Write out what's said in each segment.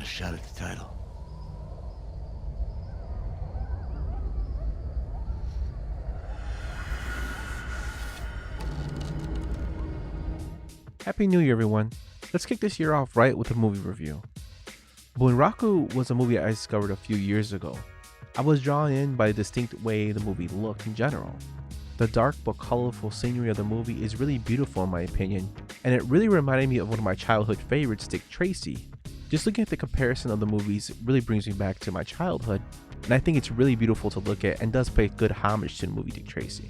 a shot at the title. Happy New Year, everyone. Let's kick this year off right with a movie review. Bunraku was a movie I discovered a few years ago. I was drawn in by the distinct way the movie looked in general. The dark but colorful scenery of the movie is really beautiful in my opinion, and it really reminded me of one of my childhood favorites, Dick Tracy. Just looking at the comparison of the movies really brings me back to my childhood, and I think it's really beautiful to look at and does pay good homage to the movie Dick Tracy.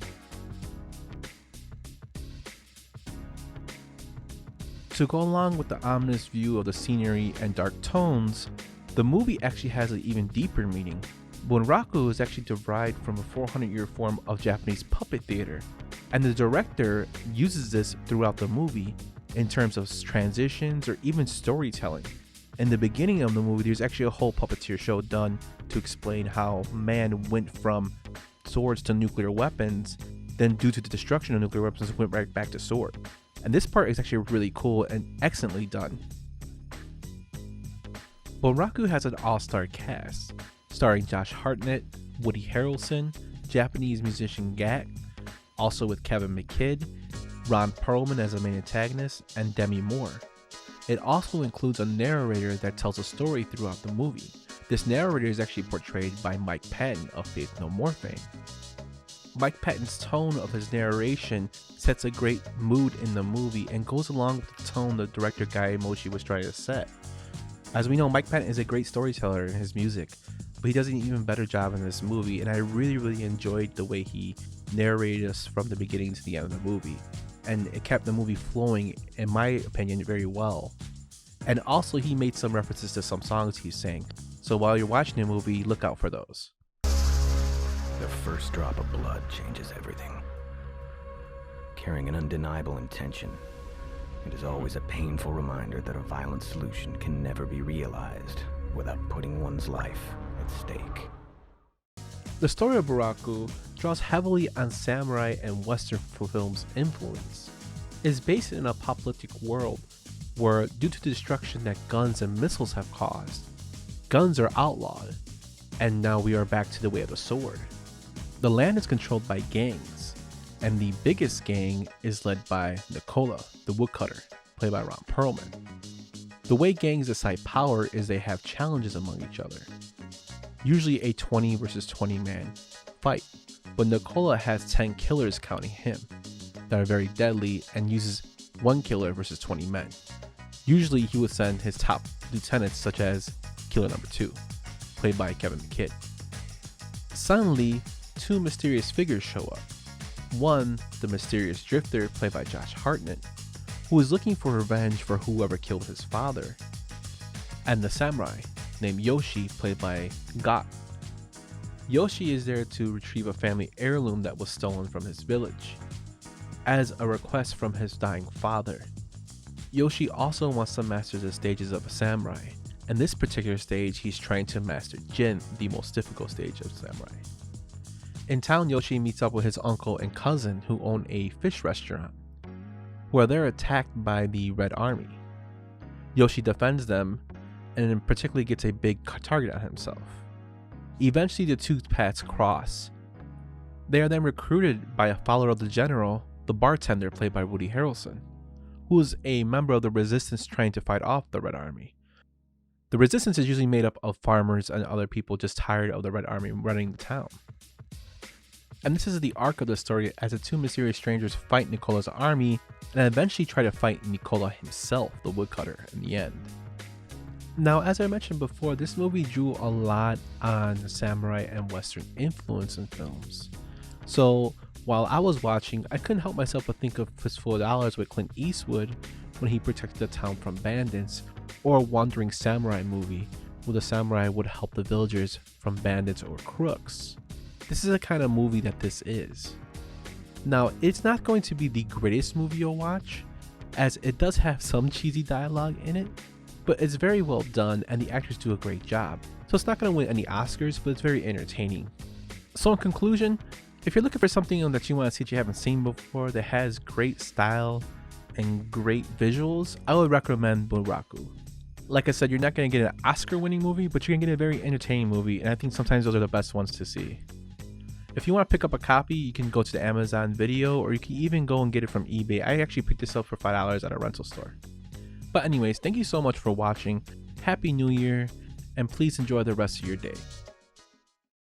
To go along with the ominous view of the scenery and dark tones, the movie actually has an even deeper meaning. Bunraku is actually derived from a 400-year form of Japanese puppet theater, and the director uses this throughout the movie in terms of transitions or even storytelling. In the beginning of the movie, there's actually a whole puppeteer show done to explain how man went from swords to nuclear weapons, then due to the destruction of nuclear weapons went right back to sword. And this part is actually really cool and excellently done. Bunraku has an all-star cast, starring Josh Hartnett, Woody Harrelson, Japanese musician Gackt, also with Kevin McKidd, Ron Perlman as a main antagonist, and Demi Moore. It also includes a narrator that tells a story throughout the movie. This narrator is actually portrayed by Mike Patton of Faith No More fame. Mike Patton's tone of his narration sets a great mood in the movie and goes along with the tone the director Guy Moshe was trying to set. As we know, Mike Patton is a great storyteller in his music, but he does an even better job in this movie, and I really enjoyed the way he narrated us from the beginning to the end of the movie, and it kept the movie flowing, in my opinion, very well. And also he made some references to some songs he sang, so while you're watching the movie, look out for those. The first drop of blood changes everything. Carrying an undeniable intention, it is always a painful reminder that a violent solution can never be realized without putting one's life at stake. The story of Bunraku draws heavily on samurai and Western films influence. It is based in an apocalyptic world where, due to the destruction that guns and missiles have caused, guns are outlawed, and now we are back to the way of the sword. The land is controlled by gangs, and the biggest gang is led by Nicola, the woodcutter, played by Ron Perlman. The way gangs decide power is they have challenges among each other, usually a 20 versus 20 man fight, but Nicola has 10 killers counting him that are very deadly and uses one killer versus 20 men. Usually he would send his top lieutenants such as Killer Number 2, played by Kevin McKidd. Suddenly, two mysterious figures show up. One, the mysterious drifter played by Josh Hartnett, who is looking for revenge for whoever killed his father, and the samurai named Yoshi played by Gackt. Yoshi is there to retrieve a family heirloom that was stolen from his village, as a request from his dying father. Yoshi also wants to master the stages of a samurai. In this particular stage, he's trying to master Jin, the most difficult stage of samurai. In town, Yoshi meets up with his uncle and cousin who own a fish restaurant, where they're attacked by the Red Army. Yoshi defends them, and particularly gets a big target on himself. Eventually, the two paths cross. They are then recruited by a follower of the general, the bartender played by Woody Harrelson, who is a member of the resistance trying to fight off the Red Army. The resistance is usually made up of farmers and other people just tired of the Red Army running the town. And this is the arc of the story as the two mysterious strangers fight Nicola's army and eventually try to fight Nicola himself, the woodcutter, in the end. Now, as I mentioned before, this movie drew a lot on samurai and Western influence in films. So while I was watching, I couldn't help myself but think of Fistful of Dollars with Clint Eastwood when he protected the town from bandits, or a Wandering Samurai movie where the samurai would help the villagers from bandits or crooks. This is the kind of movie that this is. Now, it's not going to be the greatest movie you'll watch, as it does have some cheesy dialogue in it, but it's very well done and the actors do a great job. So it's not going to win any Oscars, but it's very entertaining. So in conclusion, if you're looking for something that you want to see that you haven't seen before that has great style and great visuals, I would recommend Bunraku. Like I said, you're not going to get an Oscar-winning movie, but you're going to get a very entertaining movie, and I think sometimes those are the best ones to see. If you want to pick up a copy, you can go to the Amazon Video, or you can even go and get it from eBay. I actually picked this up for $5 at a rental store. But anyways, thank you so much for watching. Happy New Year, and please enjoy the rest of your day.